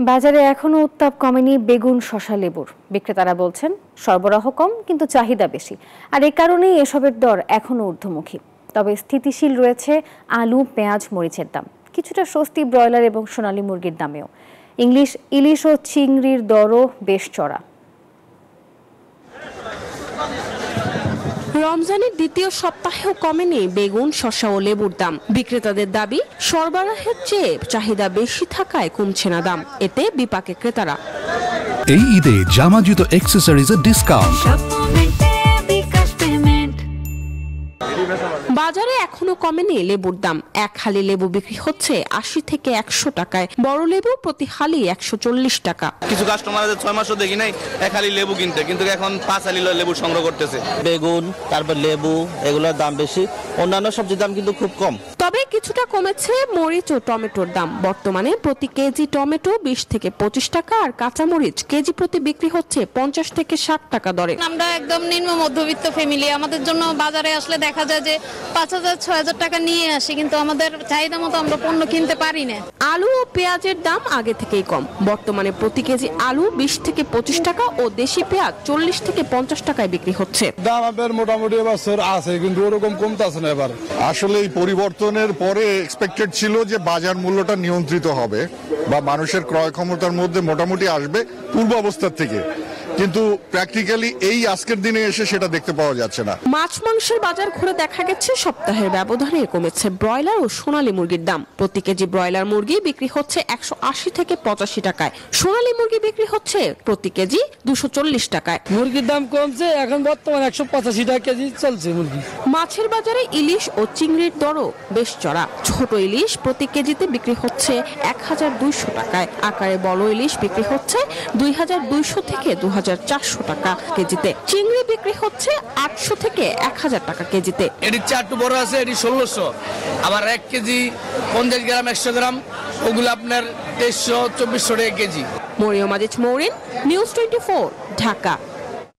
বাজারে এখনো উত্তাপ কমেনি বেগুন, শসা, লেবুর। বিক্রেতারা বলছেন সরবরাহ কম কিন্তু চাহিদা বেশি, আর এ কারণেই এসবের দর এখনো ঊর্ধ্বমুখী। তবে স্থিতিশীল রয়েছে আলু, পেঁয়াজ, মরিচের দাম। কিছুটা স্বস্তি ব্রয়লার এবং সোনালী মুরগির দামেও। ইলিশ ও চিংড়ির দরও বেশ চড়া। রমজানের দ্বিতীয় সপ্তাহেও কমেনি বেগুন, শসা ও লেবুর দাম। বিক্রেতাদের দাবি, সরবরাহের চেয়ে চাহিদা বেশি থাকায় কমছে না দাম। এতে বিপাকে ক্রেতারা। এই ঈদে জামা, জুতো, অ্যাকসেসরিজের ডিসকাউন্ট। বাজারে এখনো কমেনি লেবুর দাম। এক হালি লেবু বিক্রি হচ্ছে 80 থেকে 100 টাকায়। বড় লেবু প্রতি হালি 140 টাকা। কিছু কাস্টমারদের 6 মাসও দেখি নাই এক হালি লেবু কিনতে, কিন্তু এখন 5 হালি লেবু সংগ্রহ করতেছে। বেগুন, তারপর লেবু, এগুলোর দাম বেশি। অন্যান্য সবজির দাম কিন্তু খুব কম। তবে কিছুটা কমেছে মরিচ ও টমেটোর দাম। বর্তমানে প্রতি কেজি টমেটো 20 থেকে 25 টাকা, আর কাঁচা মরিচ কেজি প্রতি বিক্রি হচ্ছে 50 থেকে 60 টাকা দরে। আমরা একদম নিম্ন মধ্যবিত্ত ফ্যামিলি, আমাদের জন্য বাজারে আসলে দেখা যায় যে 5,000-6,000 টাকা নিয়ে আসি, কিন্তু আমাদের চাহিদা মতো আমরা পণ্য কিনতে পারি না। আলু ও পেঁয়াজের দাম আগে থেকেই কম। বর্তমানে প্রতি কেজি আলু 20 থেকে 25 টাকা ও দেশি পেঁয়াজ 40 থেকে 50 টাকায় বিক্রি হচ্ছে। দাম আপনার মোটামুটি এবছর আছে, কিন্তু ওরকম কমতেছে না এবার। আসলে এই পরিবর্তনের পরে এক্সপেক্টেড ছিল যে বাজার মূল্যটা নিয়ন্ত্রিত হবে বা মানুষের ক্রয় ক্ষমতার মধ্যে মোটামুটি আসবে পূর্ব অবস্থার থেকে, কিন্তু প্র্যাকটিক্যালি এই আজকের দিনে এসে সেটা দেখতে পাওয়া যাচ্ছে না। মাছ মাংসের বাজার ঘুরে দেখা গেছে সপ্তাহের ব্যবধানে কমেছে ব্রয়লার ও সোনালী মুরগির দাম। প্রতি কেজি ব্রয়লার মুরগি বিক্রি হচ্ছে 180 থেকে 85 টাকায়। সোনালী মুরগি বিক্রি হচ্ছে প্রতি কেজি 240 টাকায়। মুরগির দাম কমছে, এখন বর্তমানে 185 টাকা কেজি চলছে মুরগি। মাছের বাজারে ইলিশ ও চিংড়ির দরও বেশ চড়া। ছোট ইলিশ প্রতি কেজিতে বিক্রি হচ্ছে 1200 টাকায়। আকারে বড় ইলিশ বিক্রি হচ্ছে 2200 থেকে 2400 টাকা কেজিতে। চিংড়ি বিক্রি হচ্ছে 800 থেকে 1000 টাকা কেজিতে। এটি চারটু বড় আছে, এটি 1600। আবার 1 কেজি 50 গ্রাম 100 গ্রাম ওগুলো আপনার 2300-2400 টাকা কেজি। মরিয়ম আজিজ মৌরিন, নিউজ 24, ঢাকা।